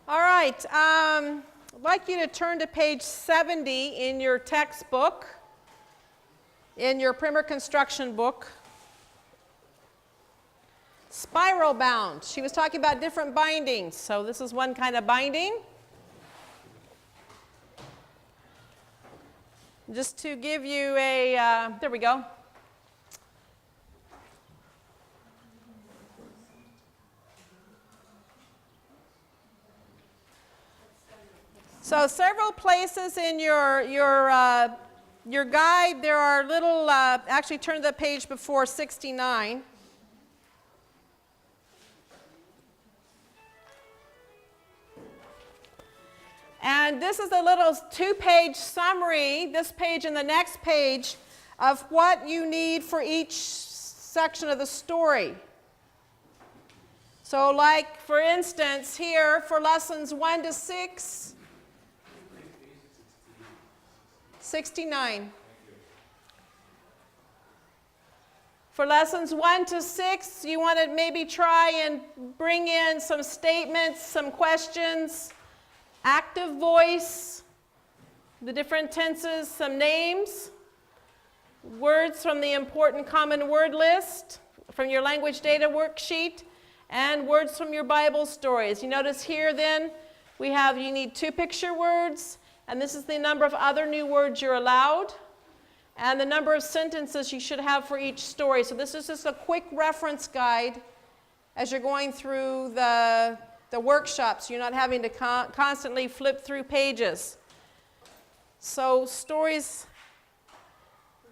All right. I'd like you to turn to page 70 in your textbook, in your primer construction book. Spiral bound. She was talking about different bindings. So this is one kind of binding. Just to give you a, there we go. So several places in your guide, there are little, actually turn to the page before 69. And this is a little two-page summary, this page and the next page, of what you need for each section of the story. So like, for instance, here for lessons 1 to 6, 69. For lessons 1 to 6, you want to maybe try and bring in some statements, some questions, active voice, the different tenses, some names, words from the important common word list, from your language data worksheet, and words from your Bible stories. You notice here then, you need 2 picture words, and this is the number of other new words you're allowed, and the number of sentences you should have for each story. So this is just a quick reference guide as you're going through the workshops. You're not having to constantly flip through pages. So stories,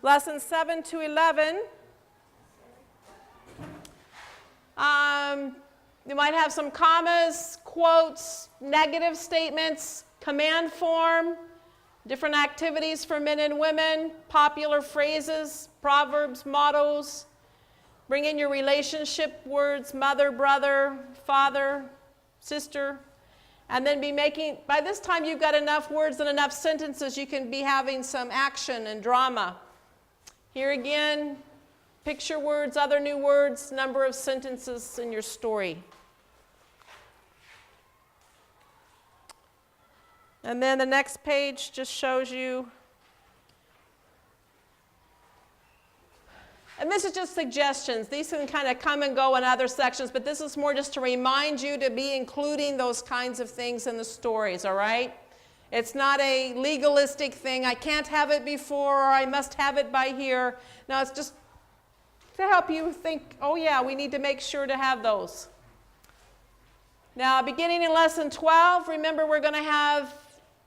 lessons 7 to 11. You might have some commas, quotes, negative statements, command form, different activities for men and women, popular phrases, proverbs, mottos. Bring in your relationship words, mother, brother, father, sister. And then by this time you've got enough words and enough sentences, you can be having some action and drama. Here again, picture words, other new words, number of sentences in your story. And then the next page just shows you, and this is just suggestions. These can kind of come and go in other sections, but this is more just to remind you to be including those kinds of things in the stories, all right? It's not a legalistic thing. I can't have it before, or I must have it by here. No, it's just to help you think, oh yeah, we need to make sure to have those. Now, beginning in lesson 12, remember we're going to have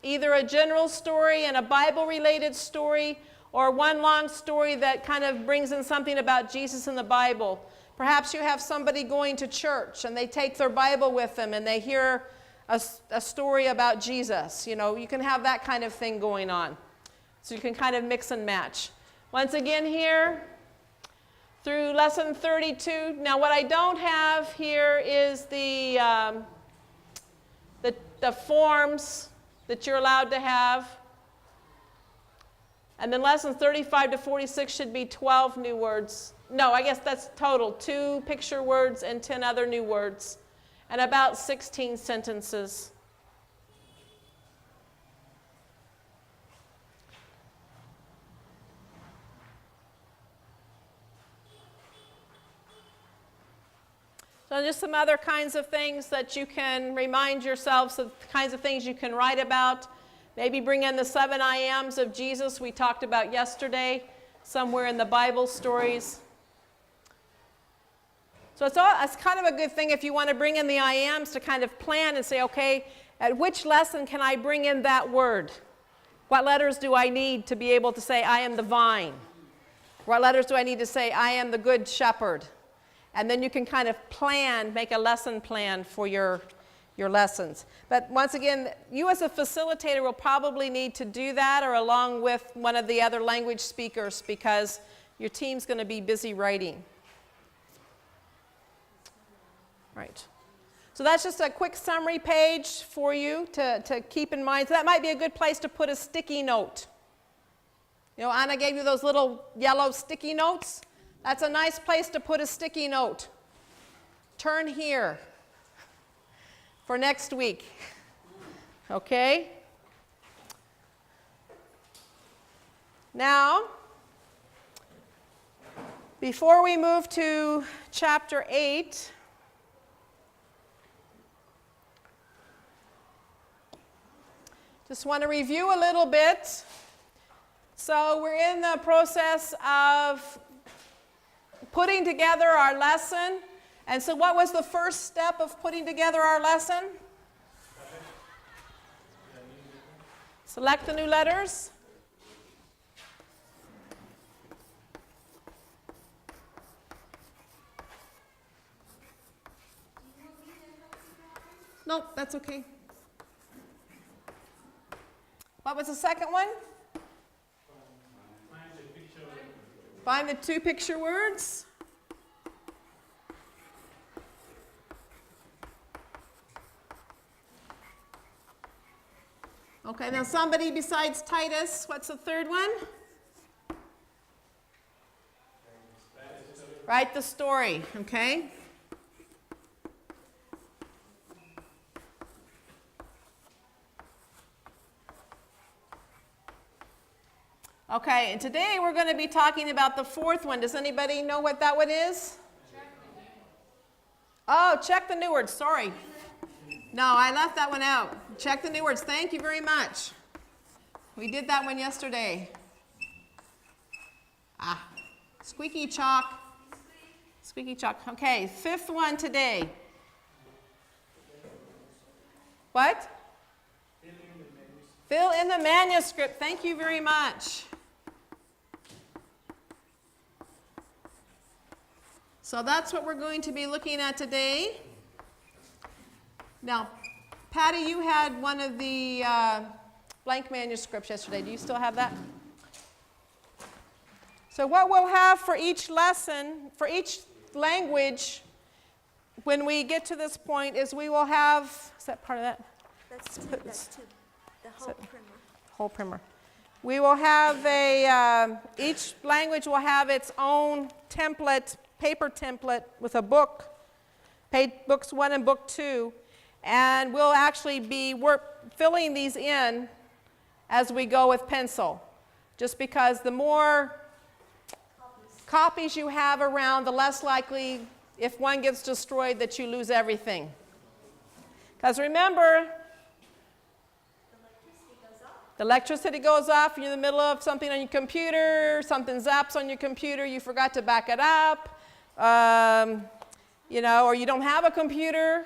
either a general story and a Bible-related story, or one long story that kind of brings in something about Jesus in the Bible. Perhaps you have somebody going to church and they take their Bible with them and they hear a story about Jesus. You know, you can have that kind of thing going on. So you can kind of mix and match. Once again here, through lesson 32. Now what I don't have here is the forms that you're allowed to have. And then lessons 35 to 46 should be 12 new words. No, I guess that's total. 2 picture words and 10 other new words. And about 16 sentences. So just some other kinds of things that you can remind yourselves of, the kinds of things you can write about. Maybe bring in the 7 I ams of Jesus we talked about yesterday, somewhere in the Bible stories. So it's kind of a good thing if you want to bring in the I ams to kind of plan and say, okay, at which lesson can I bring in that word? What letters do I need to be able to say, I am the vine? What letters do I need to say, I am the good shepherd? And then you can kind of plan, make a lesson plan for your lessons. But once again, you as a facilitator will probably need to do that, or along with one of the other language speakers, because your team's going to be busy writing. Right. So that's just a quick summary page for you to keep in mind. So that might be a good place to put a sticky note. You know, Anna gave you those little yellow sticky notes. That's a nice place to put a sticky note. Turn here for next week. Okay? Now, before we move to chapter 8, just want to review a little bit. So we're in the process of putting together our lesson. And so what was the first step of putting together our lesson? Select the new letters. Nope, that's okay. What was the second one? Find the two picture words. Okay, now somebody besides Titus, what's the third one? Write the story, okay? Okay, and today we're going to be talking about the fourth one. Does anybody know what that one is? Oh, check the new words. Sorry. No, I left that one out. Check the new words. Thank you very much. We did that one yesterday. Squeaky chalk. Squeaky chalk. Okay, fifth one today. What? Fill in the manuscript. Thank you very much. So that's what we're going to be looking at today. Now, Patty, you had one of the blank manuscripts yesterday. Do you still have that? So what we'll have for each lesson, for each language, when we get to this point, is we will have, is that part of that? That's two. The whole primer. Whole primer. We will have each language will have its own template, paper template with a book, books 1 and book 2, and we'll actually be filling these in as we go with pencil. Just because the more copies you have around, the less likely, if one gets destroyed, that you lose everything. Because remember, the electricity goes off, you're in the middle of something on your computer, something zaps on your computer, you forgot to back it up, or you don't have a computer.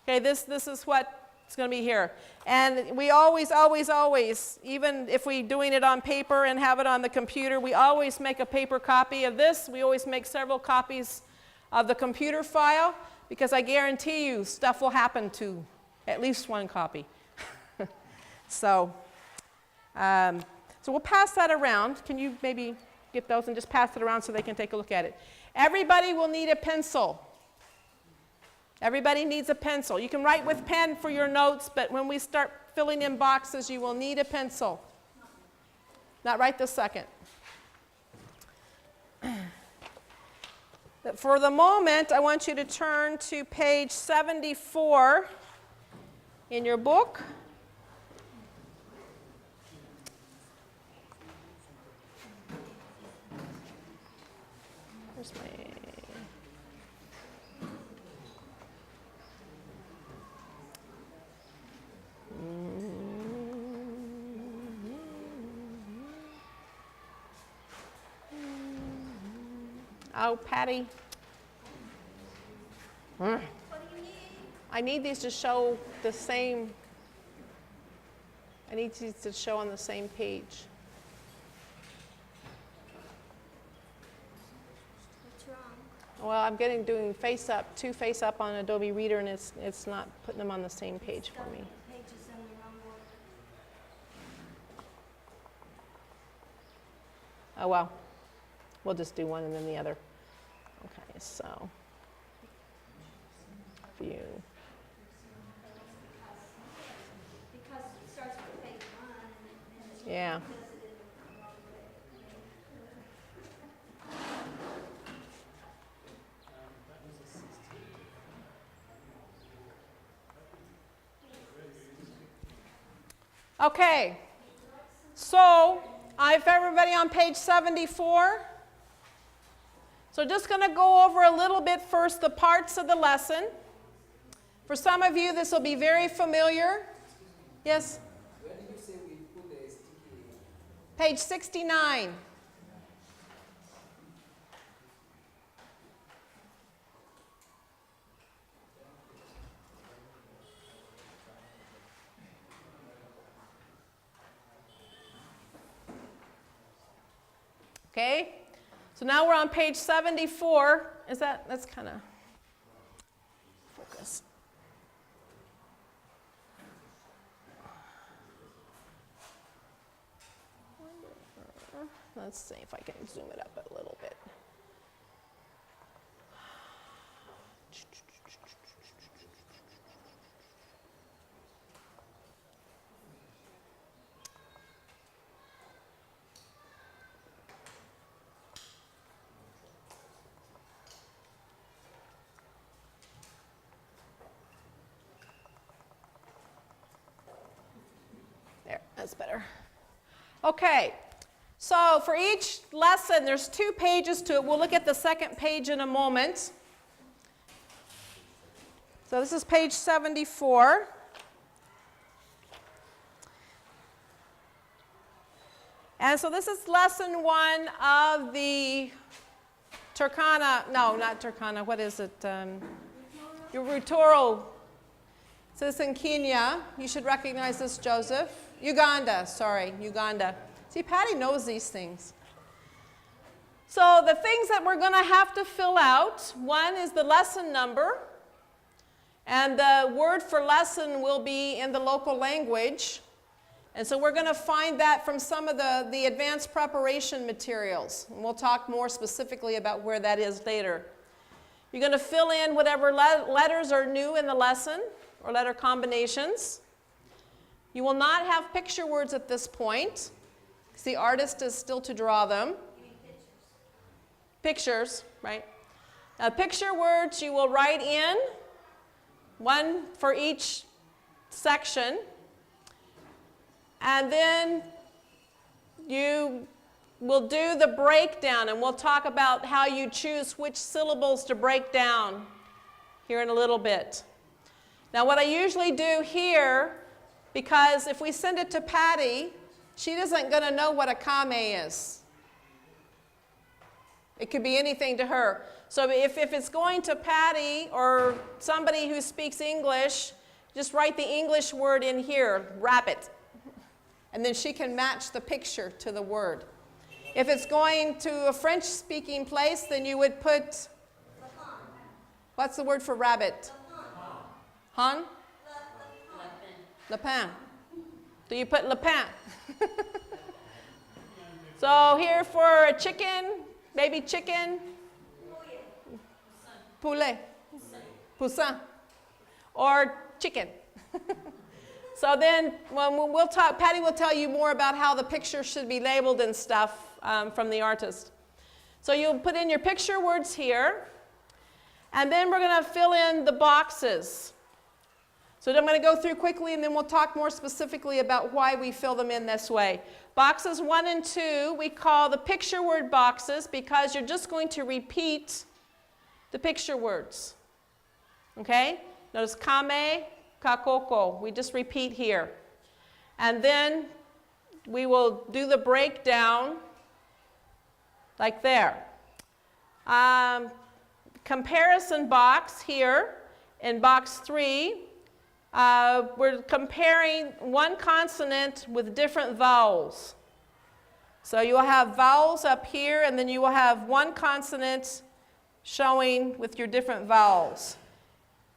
Okay, this is what's going to be here. And we always, even if we're doing it on paper and have it on the computer, we always make a paper copy of this. We always make several copies of the computer file, because I guarantee you stuff will happen to at least one copy. So we'll pass that around. Can you maybe get those and just pass it around so they can take a look at it? Everybody will need a pencil. Everybody needs a pencil. You can write with pen for your notes, but when we start filling in boxes, you will need a pencil. Not right this second. But for the moment, I want you to turn to page 74 in your book. Where's my... Oh, Patty. What do you need? I need these to show the same. I need these to show on the same page. What's wrong? Well, I'm doing two face up on Adobe Reader, and it's not putting them on the same page for me. Pages in the wrong order. Oh well, we'll just do one and then the other. Okay, so view. Because it starts with page 1 and it's Yeah. does it in the wrong way. Okay, so I've everybody on page 74. So just going to go over a little bit first the parts of the lesson. For some of you, this will be very familiar. Yes? Where did you say we put the sticky? Page 69. Okay, so now we're on page 74. That's kind of focus. Let's see if I can zoom it up a little bit. There, that's better. Okay, so for each lesson, there's 2 pages to it. We'll look at the second page in a moment. So this is page 74. And so this is lesson 1 of the Turkana, no, not Turkana, what is it? Your Rutoro. So it's in Kenya. You should recognize this, Joseph. Uganda, sorry, Uganda. See, Patty knows these things. So the things that we're going to have to fill out, one is the lesson number. And the word for lesson will be in the local language. And so we're going to find that from some of the advanced preparation materials. And we'll talk more specifically about where that is later. You're going to fill in whatever letters are new in the lesson or letter combinations. You will not have picture words at this point, because the artist is still to draw them. You mean Pictures, right? Now, picture words you will write in, one for each section. And then you will do the breakdown, and we'll talk about how you choose which syllables to break down here in a little bit. Now, what I usually do here, because if we send it to Patty, she isn't going to know what a kame is. It could be anything to her. So if it's going to Patty or somebody who speaks English, just write the English word in here, rabbit. And then she can match the picture to the word. If it's going to a French-speaking place, then you would put, what's the word for rabbit? Han? Le pain. So you put le pain. So here for a chicken, baby chicken, poulet, poussin, or chicken. So then when we'll talk, Patty will tell you more about how the picture should be labeled and stuff from the artist. So you'll put in your picture words here, and then we're going to fill in the boxes. So I'm going to go through quickly, and then we'll talk more specifically about why we fill them in this way. Boxes 1 and 2 we call the picture word boxes because you're just going to repeat the picture words. Okay? Notice kame, kakoko. We just repeat here. And then we will do the breakdown like there. Comparison box here in box 3. We're comparing one consonant with different vowels. So you will have vowels up here, and then you will have one consonant showing with your different vowels.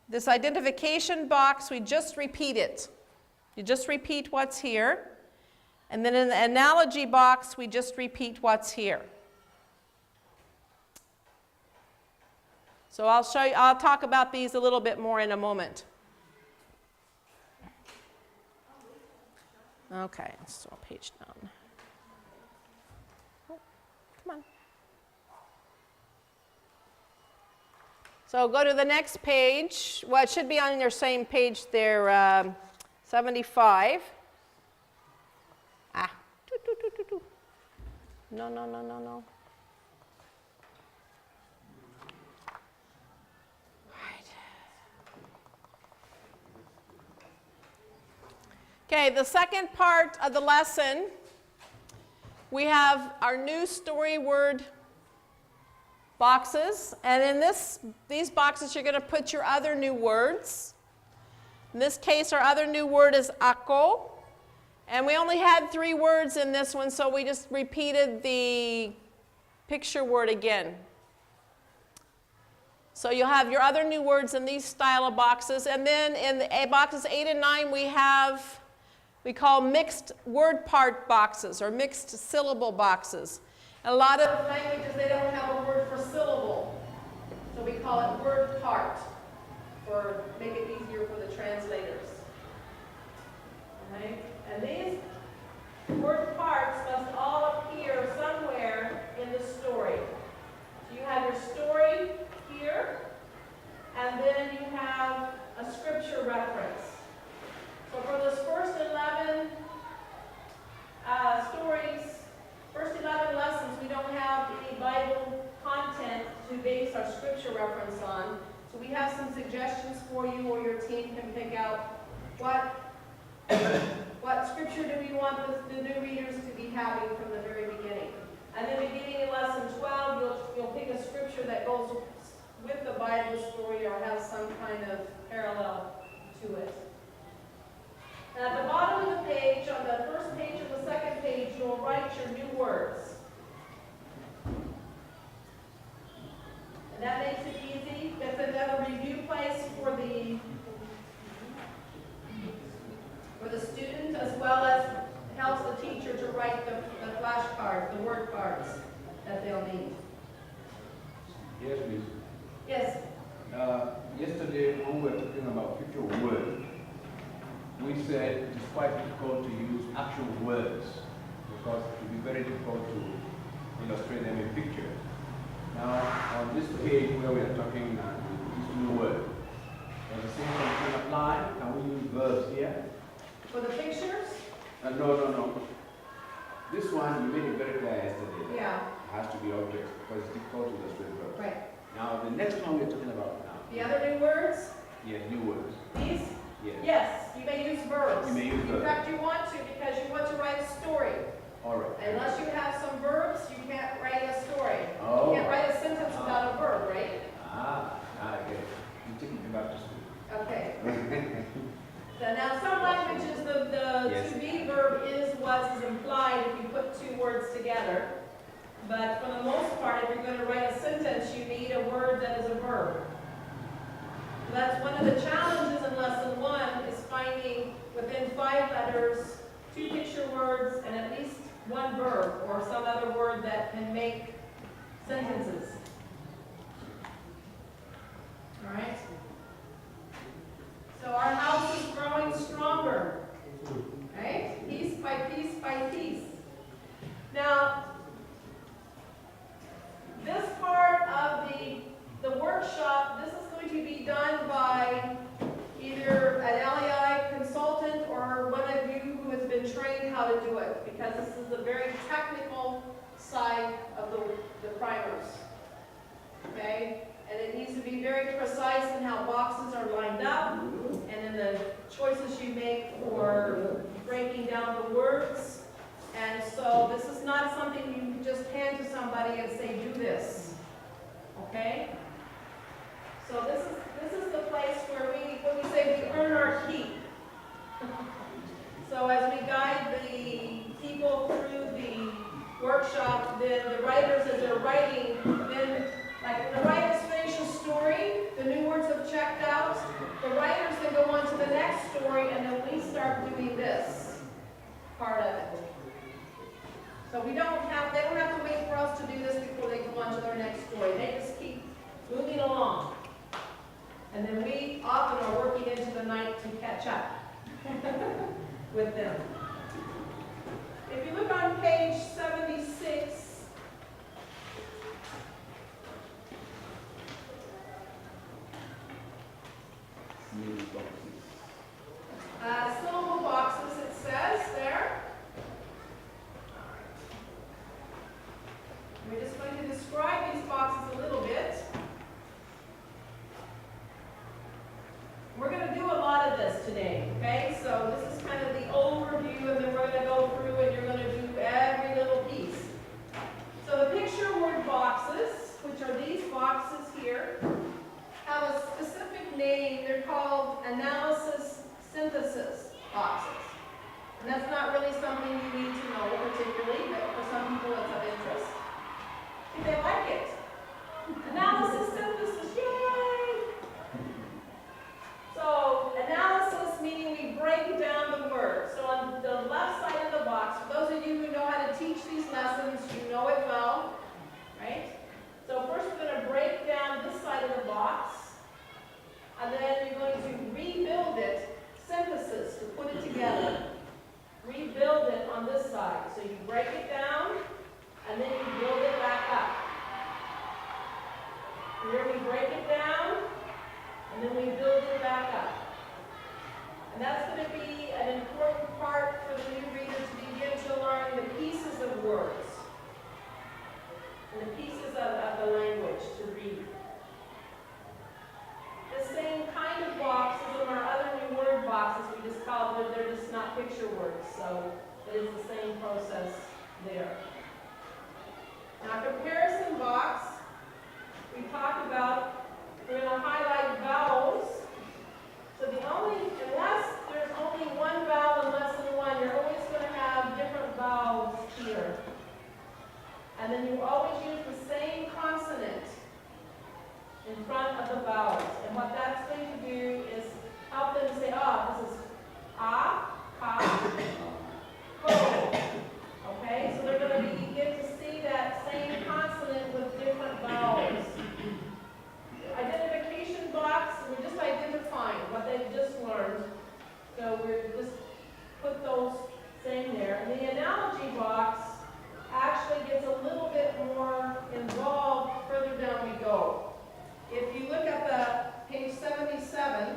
This identification box, we just repeat it. You just repeat what's here. And then in the analogy box, we just repeat what's here. So I'll talk about these a little bit more in a moment. Okay, let's throw a page down. Oh, come on. So go to the next page. Well, it should be on your same page there, 75. No, no, no, no, no. Right. Okay, the second part of the lesson, we have our new story word boxes, and in these boxes you're going to put your other new words. In this case, our other new word is ako, and we only had 3 words in this one, so we just repeated the picture word again. So you'll have your other new words in these style of boxes, and then in the boxes 8 and 9 we call mixed word part boxes or mixed syllable boxes. A lot of languages, they don't have a word for syllable, so we call it word part, or make it easier for the translators. Okay? And these word parts must all appear somewhere in the story. So you have your story here, and then you have a scripture reference. So for those first 11 first 11 lessons, we don't have any Bible content to base our scripture reference on. So we have some suggestions for you, or your team can pick out what scripture do we want the new readers to be having from the very beginning. And then beginning in lesson 12, you'll pick a scripture that goes with the Bible story or has some kind of parallel to it. And at the bottom of the page, on the first page or the second page, you'll write your new words. And that makes it easy. That's another review place for the student, as well as helps the teacher to write the flashcards, the word cards that they'll need. Yes, Miss. Yes? Yesterday, when we were talking about future words, we said it is quite difficult to use actual words because it will be very difficult to illustrate them in pictures. Now, on this page where we are talking this new word, does the same thing apply? Can we use verbs here? For the pictures? No. This one, you made it very clear yesterday. Yeah. It has to be objects because it's difficult to illustrate verbs. Right. Now, the next one we're talking about now. The other new words? Yes, new words. These? Yes. Yes, you may use verbs. You may use In verbs. fact, you want to because you want to write a story. All right. Unless you have some verbs, you can't write a story. Oh. You can't write a sentence without a verb, right? I get it. You're taking me back to school. Okay. So now some languages, the Yes. to be verb is what is implied if you put 2 words together. But for the most part, if you're going to write a sentence, you need a word that is a verb. That's one of the challenges in lesson 1 is finding within 5 letters 2 picture words and at least 1 verb or some other word that can make sentences. All right? So our house is growing stronger. Right? Piece by piece by piece. Now, this part of the workshop, this is going to be done by either an LEI consultant or one of you who has been trained how to do it, because this is a very technical side of the primers. Okay? And it needs to be very precise in how boxes are lined up and in the choices you make for breaking down the words. And so this is not something you can just hand to somebody and say, do this. Okay? So this is the place where when we say we earn our keep. So as we guide the people through the workshop, then the writers, as they're writing, then like when the writers finish a story, the new words have checked out, the writers then go on to the next story, and then we start doing this part of it. So they don't have to wait for us to do this before they go on to their next story. They just keep moving along. And then we often are working into the night to catch up with them. If you look on page 76, syllable boxes, it says there. called analysis synthesis boxes. And that's not really something you need to know particularly, but for some people it's of interest. See, they like it. Analysis synthesis, yay! So, analysis meaning we break down the word. So on the left side of the box, for those of you who know how to teach these lessons, you know it well, right? So first we're going to break down this side of the box, and then you're going to rebuild it, synthesis, to put it together. Rebuild it on this side. So you break it down, and then you build it back up. Here we break it down, and then we build it back up. And that's going to be an important part for the new reader to begin to learn the pieces of words and the pieces of the language to read. The same kind of boxes in our other new word boxes, we just call them, they're just not picture words, so it is the same process there. Now, comparison box, we talked about, we're going to highlight vowels. So unless there's only one vowel in lesson 1, you're always going to have different vowels here. And then you always use the same consonant in front of the vowels. And what that's going to do is help them say, oh, this is ah, ka, ko. Okay, so they're going to begin to see that same consonant with different vowels. Identification box, we're just identifying what they've just learned. So we're just put those same there. And the analogy box actually gets a little bit more involved further down we go. If you look at the page 77,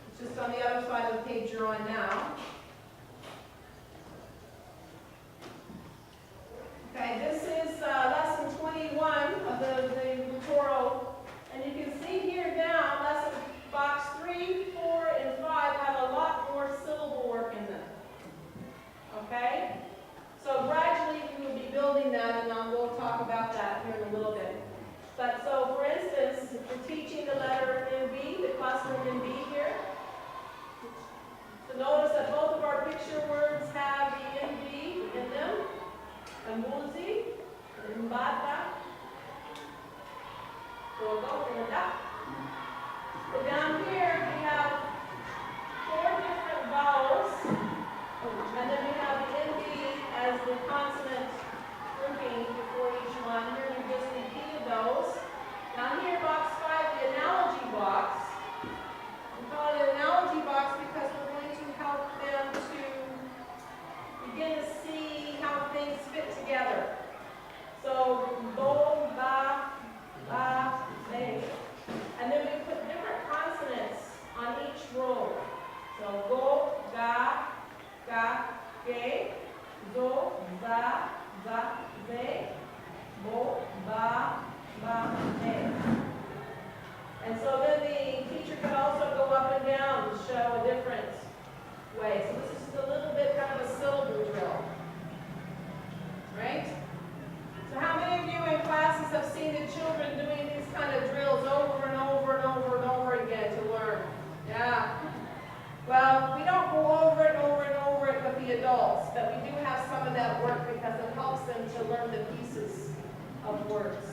it's just on the other side of the page you're on now. Okay, this is lesson 21 of the tutorial, and you can see here now, lesson box 3, 4, and 5 have a lot more syllable work in them. Okay? So gradually we will be building that, and we'll talk about that here in a little bit. But so, for instance, if we're teaching the letter NB, the cluster of NB here, so notice that both of our picture words have the NB in them. Amuzi, Mbata, Gogo, and Da. So down here we have 4 different vowels, and then we have the NB as the consonant grouping before each one. Here we just repeated those. Now here, box 5, the analogy box. We call it an analogy box because we're going to help them to begin to see how things fit together. So, go, ba, they. And then we put different consonants on each row. So, go, ga, ge, zo, za, ze, bo, ba, they. And so then the teacher can also go up and down to show a different way. So this is just a little bit kind of a syllable drill. Right? So how many of you in classes have seen the children doing these kind of drills over and over and over and over again to learn? Yeah. Well, we don't go over it with the adults, but we do have some of that work because it helps them to learn the pieces of words.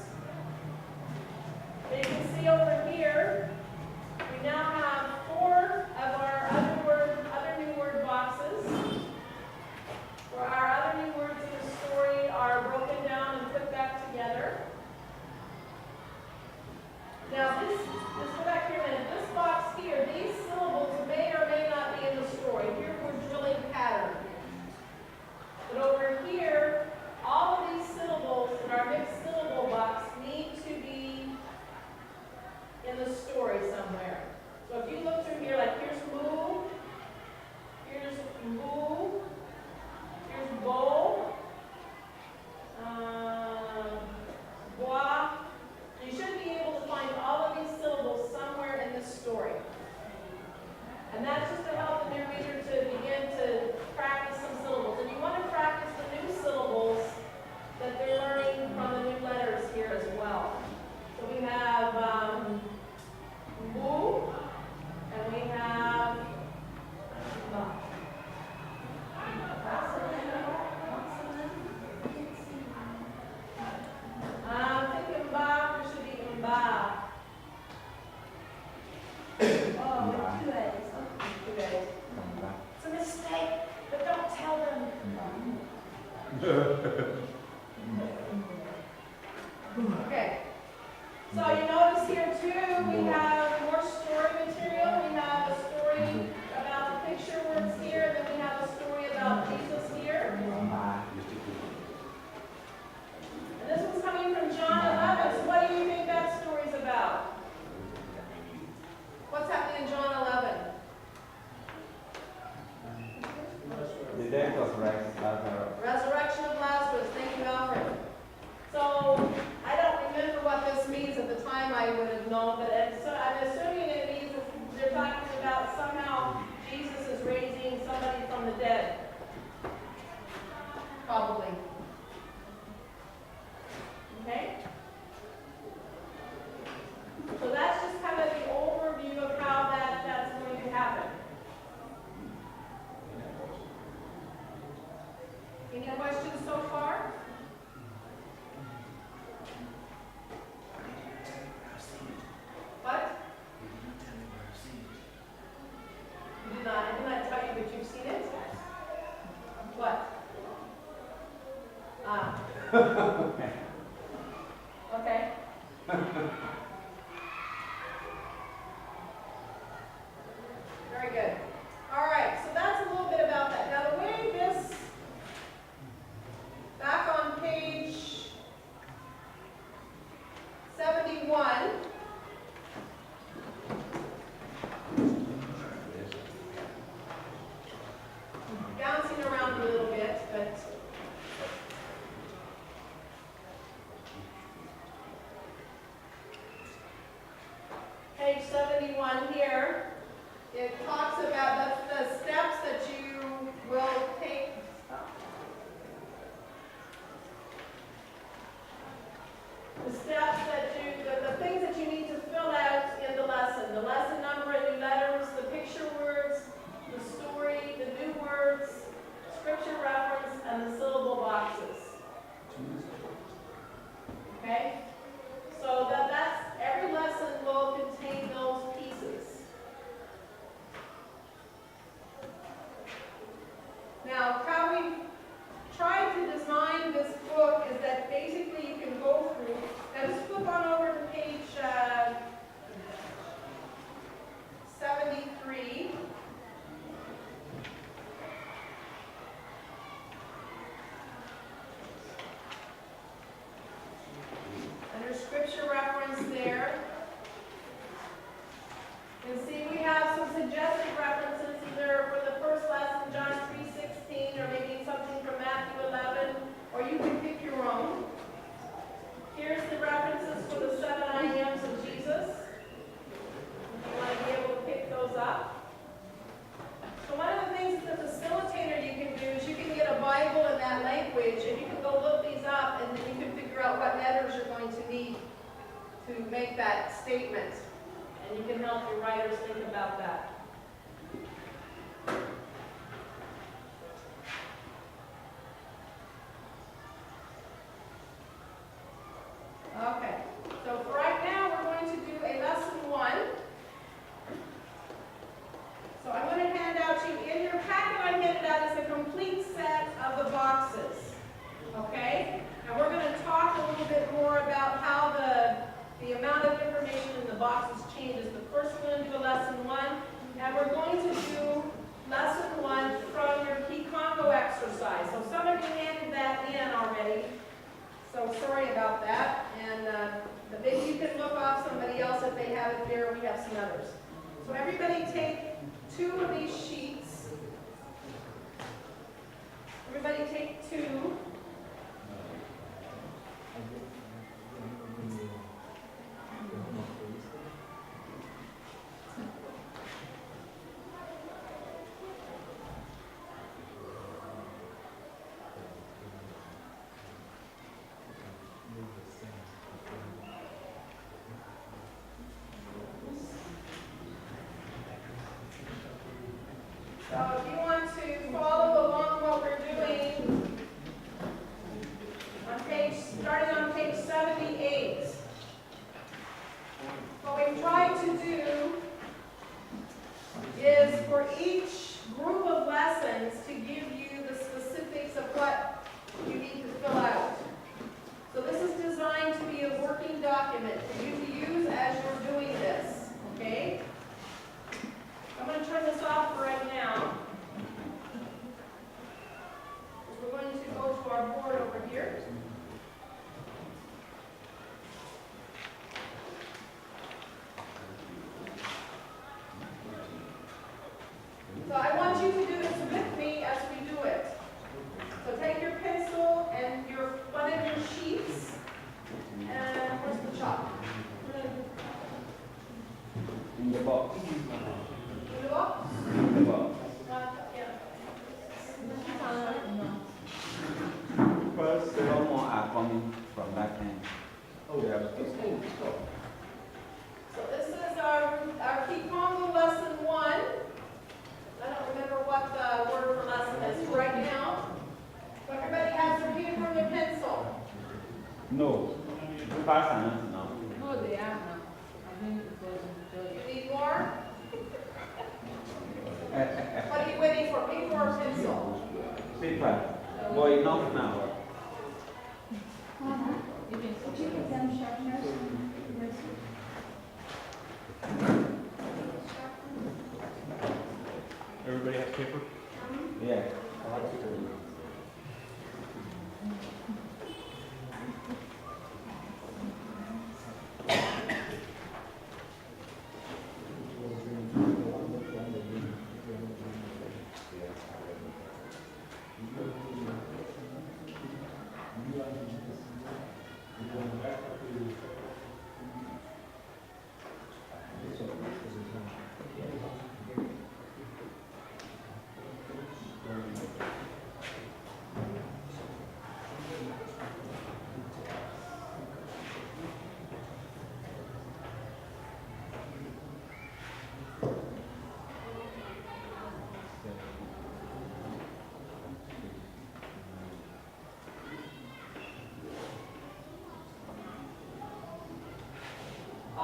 And you can see over here, we now have 4 of our other new word boxes, where our other new words in the story are broken down and put back together. Now let's go back here a minute. This box here, these syllables may or may not be in the story. Here we're drilling pattern. But over here, all of these syllables in our mixed syllable box need to be in the story somewhere. So if you look through here, like here's moo, here's moo, here's bowl, bois. You should be able to find all of these syllables somewhere So you notice here too, we have more story material. We have a story about the picture words here, and then we have a story about Jesus here. And this one's coming from John 11. So what do you think that story's about? What's happening in John 11? The death of Lazarus. Resurrection of Lazarus. Thank you, Alfred. So I don't remember what this means at the time. I would have known, but I'm assuming it means that they're talking about somehow Jesus is raising somebody from the dead. Probably. Okay? So that's just kind of the overview of how that's going to happen. Any questions so far? What? You did not. I did not tell you, but you've seen it? What? Ah. Okay. Very good. All right, so that's a little bit about that. Now the way this, back on page 71, bouncing around a little bit, but page 71 here, it talks about the steps that you will take. The steps that the things that you need to fill out in the lesson number and new letters, the picture words, the story, the new words, scripture reference, and the syllable boxes. Okay? So that's every lesson will contain those pieces. Now, how we tried to design this book is that basically you can go through. Now, just flip on over to page 73. Under scripture reference there. You can see we have some suggested references either for the first lesson, John 3:16, or maybe something from Matthew 11, or you can pick your own. Here's the references for the 7 I Ams of Jesus. If you want to be able to pick those up. So one of the things that the facilitator you can do is you can get a Bible in that language, and you can go look these up, and then you can figure out what letters you're going to need to make that statement. And you can help your writers think about that. Okay, so for right now, we're going to do a lesson 1. So I'm going to hand out to you, in your packet I handed out is a complete set of the boxes. Okay? And we're going to talk a little bit more about how the amount of information in the boxes changes. But first we're going to do a lesson 1, and we're going to do lesson 1 from your key Congo exercise. So some of you handed that in already. So sorry about that, and maybe you can look off somebody else if they have it there. We have some others. So everybody take 2 of these sheets. Everybody take 2. So if you want to follow along what we're doing, starting on page 78, what we've tried to do is for each group of lessons to give you the specifics of what you need to fill out. So this is designed to be a working document for you to box. The box? The box. Yeah. First, several more are coming from that end. Oh, Yeah. it's cool, it's cool. So this is our Kikongo lesson 1. I don't remember what the word for lesson is right now. So everybody has their paper and their pencil. No. Pass and now. No, they are now. I think it was in You need more? What are you waiting for, paper or pencil? Paper. But enough now. You can Would you get them sharpeners? Everybody has paper? Yeah.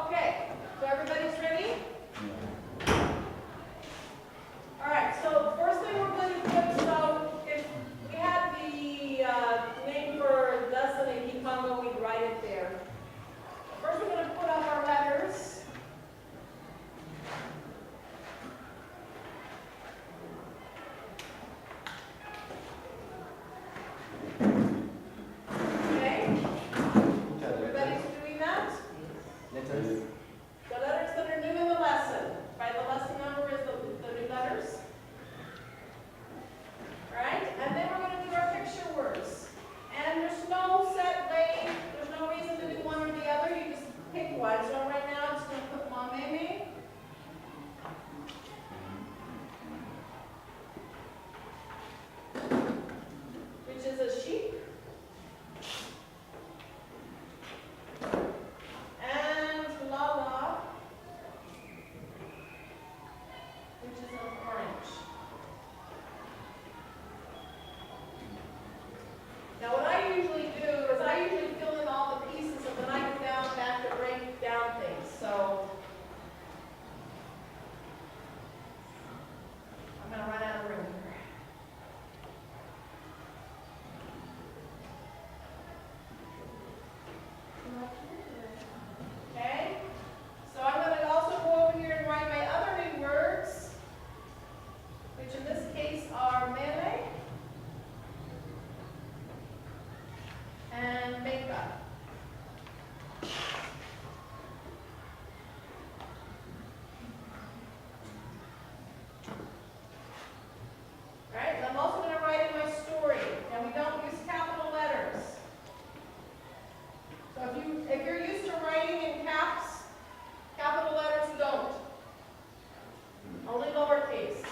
Okay, so everybody's ready? All right, so first thing we're going to do, so if we had the name for lesson in Kikongo, we'd write it there. First we're going to put up our letters. Okay, everybody's doing that? Letters. The letters that are new in the lesson. By the lesson number is the new letters. All right, and then we're going to do our picture words. And there's no set way, there's no reason to do one or the other, you just pick one. So right now I'm just going to put Mameme. Which is a sheep. And Lala, which is an orange. Now what I usually do is I usually fill in all the pieces and then I go down back to break down things. So I'm going to run out of room here. Okay? So I'm going to also go over here and write my other new words, which in this case are mele and makeup. All right, and I'm also going to write in my story. Now we don't use capital letters. So if you're used to writing in caps, capital letters don't. Only lowercase.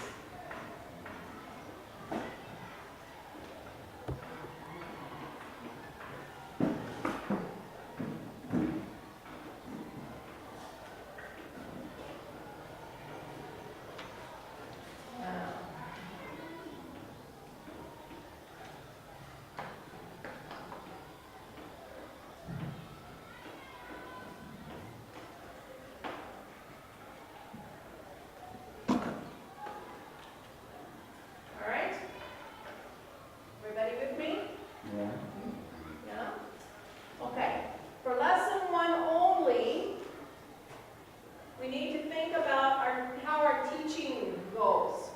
All right? Everybody with me? Yeah. Yeah? Okay. For lesson 1 only, we need to think about how our teaching goes.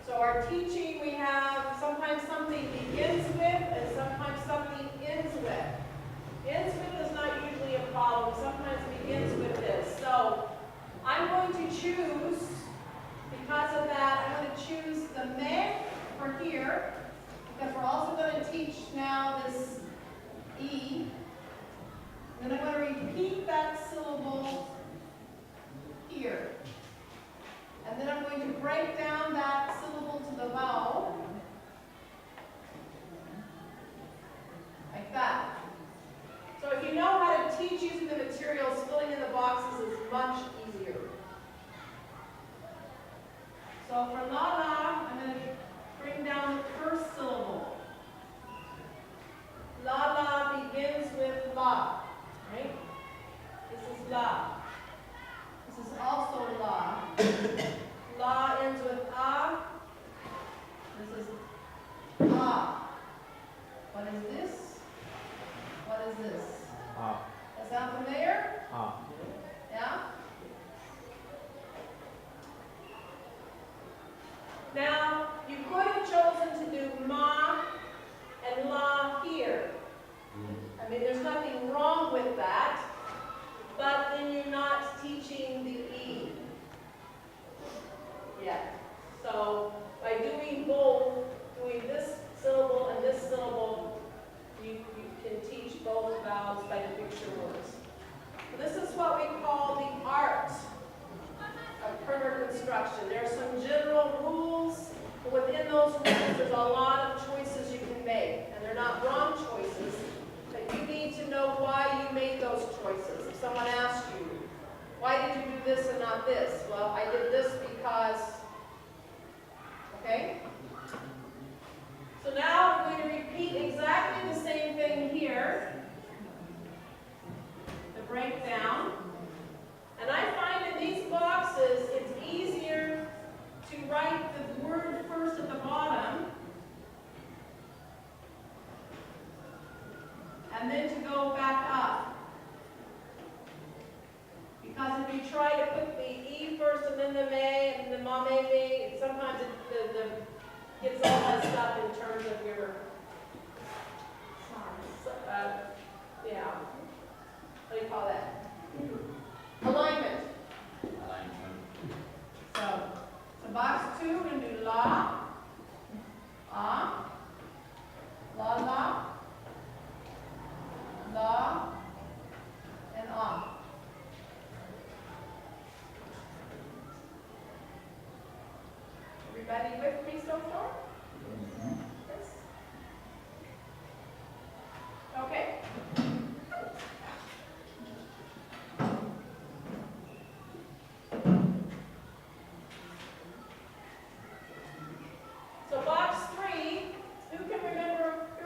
So our teaching, we have sometimes something begins with and sometimes something ends with. Ends with is not usually a problem. Sometimes begins with this. So I'm going to choose, because of that, I'm going to choose the me for here, because we're also going to teach now this E. Then I'm going to repeat that syllable here. choices. If someone asked you, why did you do this and not this? Well, I did this because, okay? So now I'm going to repeat exactly the same thing here, the breakdown. And I find in these boxes, it's easier to write the word first at the bottom, and then to go back up. Because if you try to put the E first and then the may and the me, sometimes it gets all messed up in terms of your, yeah, what do you call that? Alignment. So box 2, we're going to do la, ah, la, la, and ah. Everybody with me so far? Yes. Okay. So box 3, who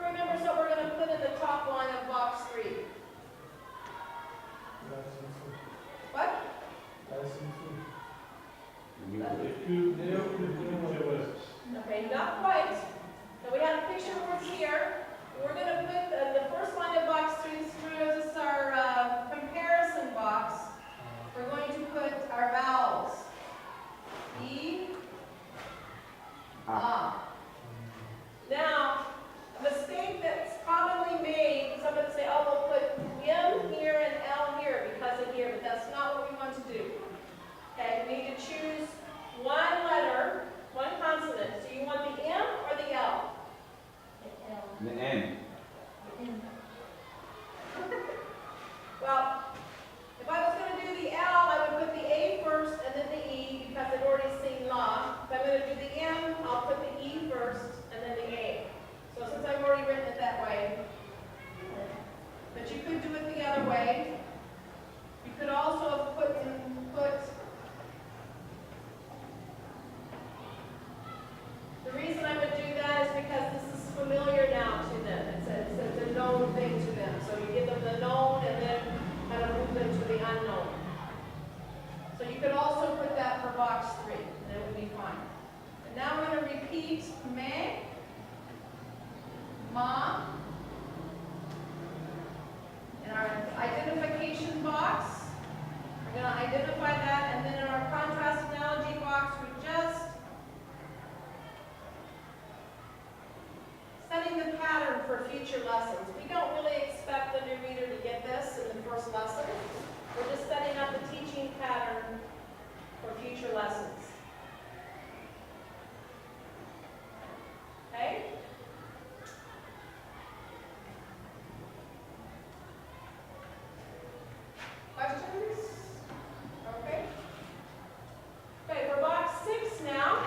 remembers what we're going to put in the top line of box 3? What? Okay, not quite. So we have picture words here. We're going to put the first line of box 3. This is our comparison box. We're going to put our vowels. E, ah. Now, a mistake that's commonly made, somebody say, oh, we'll put M here and L here because of here, but that's not what we want to do. Okay, we need to choose one letter, one consonant. So you want the M or the L? The N. Well, if I was going to do the L, I would put the A first and then the E because I've already seen la. If I'm going to do the M, I'll put the E first and then the A. So since I've already written it that way, but you could do it the other way. You could also have put the reason I would do that is because this is familiar now to them. It's a known thing to them. So you give them the known and then kind of move them to the unknown. So you could also put that for box 3, and it would be fine. And now we're going to repeat me, ma. In our identification box, we're going to identify that, and then in our contrast analogy box, we're just setting the pattern for future lessons. We don't really expect the new reader to get this in the first lesson. We're just setting up the teaching pattern for future lessons. Okay? Questions? Okay. Okay, for box 6 now,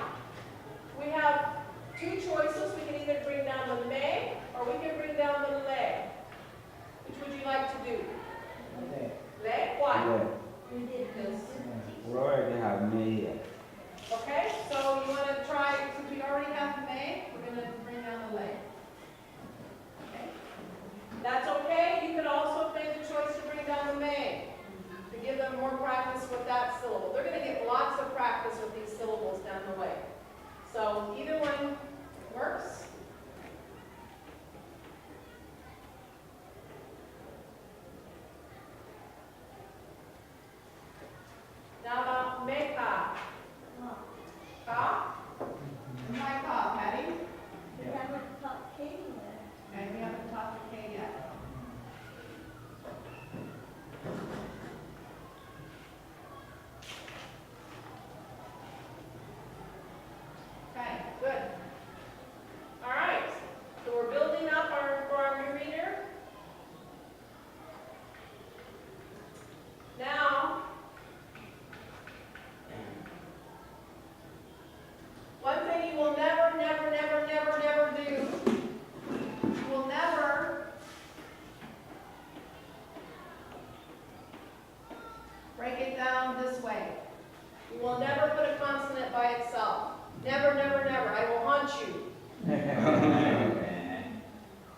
we have 2 choices. We can either bring down the may or we can bring down the lay. Which would you like to do? Lay? Why? Yeah. We did this. We already have me here. Okay, so you want to try, since we already have the may, we're going to bring down the lay. Okay. That's okay. You could also make the choice to bring down the may to give them more practice with that syllable. They're going to get lots of practice with these syllables down the way. So either one works. Now about meka. Ka? And my ka, Patty? We haven't taught Katie yet. And we haven't taught the K yet. Break it down this way. You will never put a consonant by itself. Never, never, never. I will haunt you.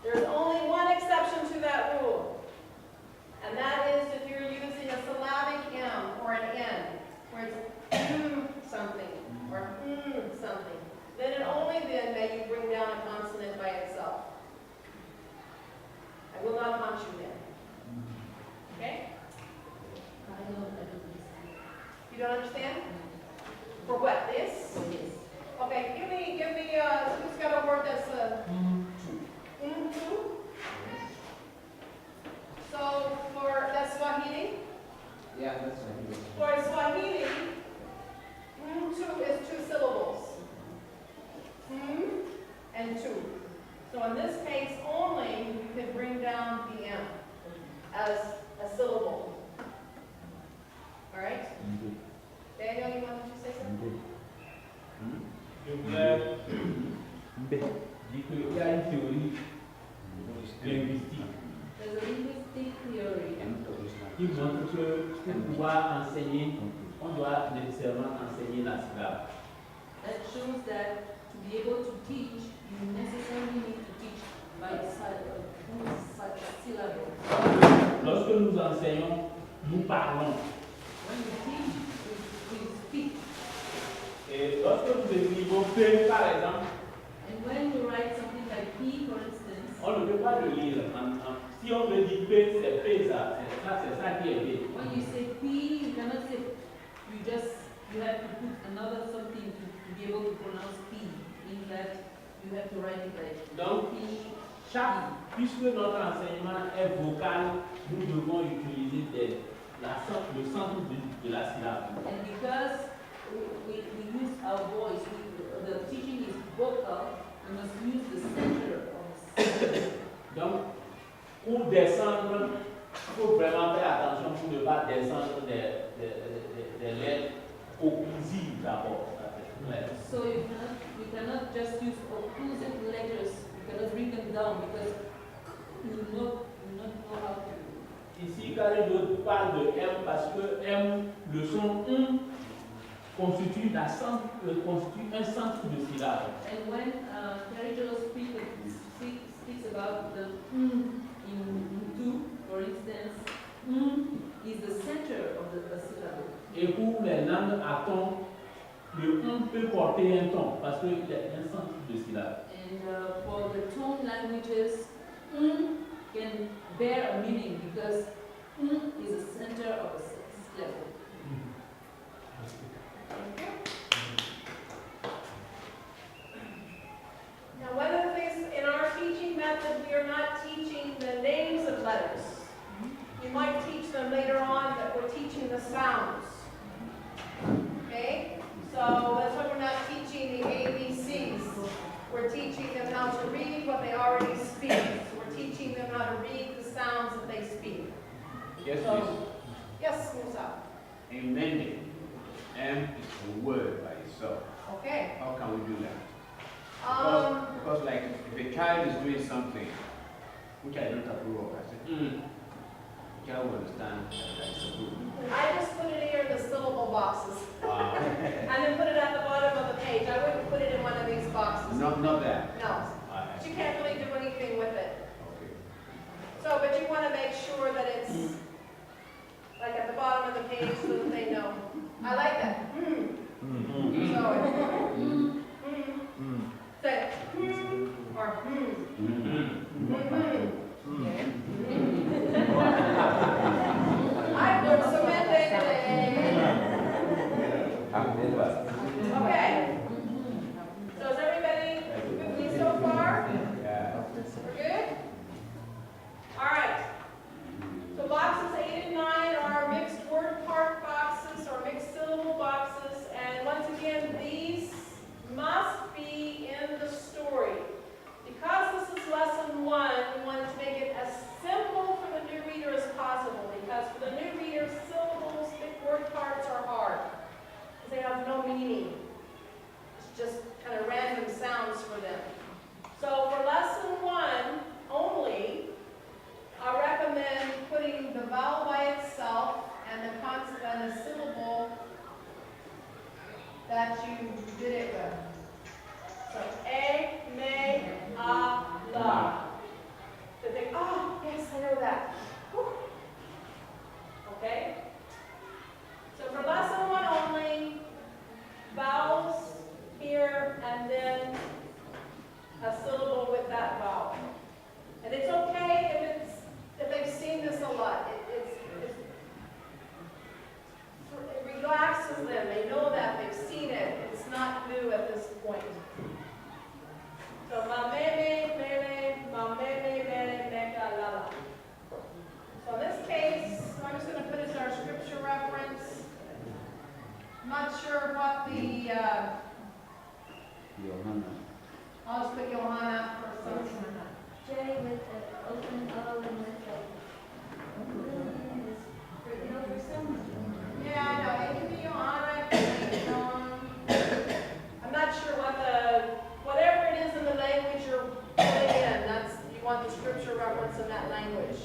There's only one exception to that rule. And that is if you're using a syllabic M or an N, where it's something or something. Then and only then may you bring down a consonant by itself. I will not haunt you then. Okay? I don't understand. You don't understand? For what? This? So yes. Okay, give me, who's got a word that's two? So for, that's Swahili? Yeah, that's right. For Swahili, two is 2 syllables. And 2. So in this case only, you can bring down the M as a syllable. All right? Daniel, you wanted to say something? Je voudrais dire qu'il y a une théorie linguistique There's a linguistic theory qui montre que pour pouvoir enseigner, on doit nécessairement enseigner la syllabe. that shows that to be able to teach, you necessarily need to teach by syllable. Lorsque nous enseignons, nous parlons. When you teach, we speak. Et lorsque nous écrivons P, par exemple, And when you write something like P, for instance, on ne peut pas le lire. Si on veut dire P, c'est P, c'est ça qui est P. when you say P, you cannot say, you have to put another something to be able to pronounce P, meaning that you have to write it like Donc, P. puisque notre enseignement est vocal, nous devons utiliser le centre de la syllabe. And because we use our voice, the teaching is vocal, we must use the center of the syllable. Donc, pour descendre, il faut vraiment faire attention pour ne pas descendre des lettres occlusives d'abord. So you cannot just use occlusive letters, you cannot bring them down because you will not know how to. Ici, Carré parle de M parce que M, le son constitue un centre de syllabe. And when Carrigelos speaks about the in two, for instance, is the center of the syllable. Et pour les langues à ton, le peut porter un ton parce qu'il y a un centre de syllabe. And for the tone languages, can bear a meaning because is the center of a syllable. Now, one of the things in our teaching method, we are not teaching the names of letters. You might teach them later on, but we're teaching the sounds. Okay? So that's why we're not teaching the ABCs. We're teaching them how to read what they already speak. So we're teaching them how to read the sounds that they speak. Yes, So, please. yes, Musa. In mending, M is a word by itself. Okay. How can we do that? Because like if a child is doing something which I don't approve of, I say, the child will understand that I disapprove. I just put it here in the syllable boxes. Wow. And then put it at the bottom of the page. I wouldn't put it in one of these boxes. Not that. No. But you can't really do anything with it. Okay. So, but you want to make sure that it's like at the bottom of the page so that they know. I like that. So, say or I put cement Okay. So is everybody with me so far? Yeah. We're good? All right. So boxes 8 and 9 are mixed word part boxes or mixed syllable boxes. And once again, these must be in the story. Because this is lesson 1, we wanted to make it as simple for the new reader as possible because that you did it with. So, a, me, a, la. Did they, oh, yes, I know that. Whew. Okay? So for lesson 1 only, vowels here, and then a syllable with that vowel. And it's okay if they've seen this a lot. It relaxes them. They know that. They've seen it. It's not new at this point. So, ma meme, meka, lala. So in this case, I'm just going to put as our scripture reference. I'm not sure what the, Johanna. I'll just put Johanna for something. J with the open O and with the, for someone. Yeah, I know. It can be Johanna. It can be John. I'm not sure whatever it is in the language you're putting in, you want the scripture reference in that language.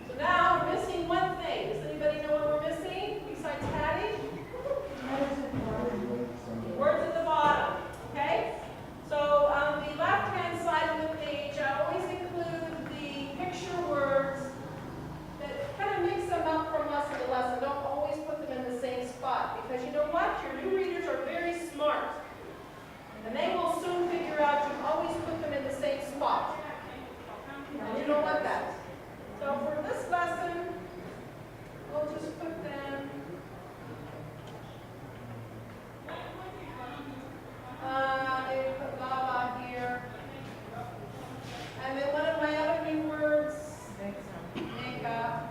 So now we're missing one thing. Does anybody know what we're missing besides Patty? Words at the bottom. Okay? So on the left-hand side of the page, I always include the picture words that kind of mix them up from lesson to lesson. Don't always put them in the same spot, because you know what? Your new readers are very smart. And they will soon figure out you always put them in the same spot. And you don't want that. So for this lesson, we'll just put them, maybe put Baba here. And then one of my other new words, Meka.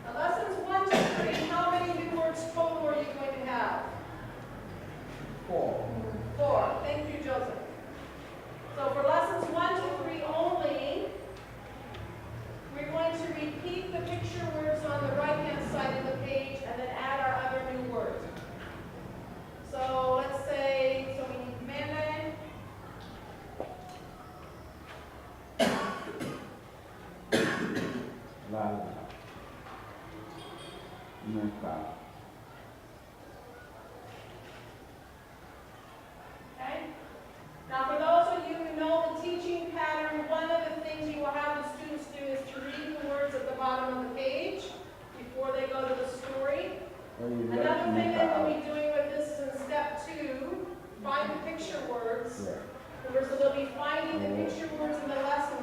Now lessons 1 to 3, how many new words total are you going to have? 4. 4. Thank you, Joseph. So for lessons 1 to 3 only, we're going to repeat the picture words on the right-hand side of the page and then add our other new words. So let's say, so we need mele, Lala. Meka. okay? Now for those of you who know the teaching pattern, one of the things you will have the students do is to read the words at the bottom of the page before they go to the story. Another thing that we'll be doing with this is in step 2, find the picture words. Yeah. So they'll be finding the picture words in the lesson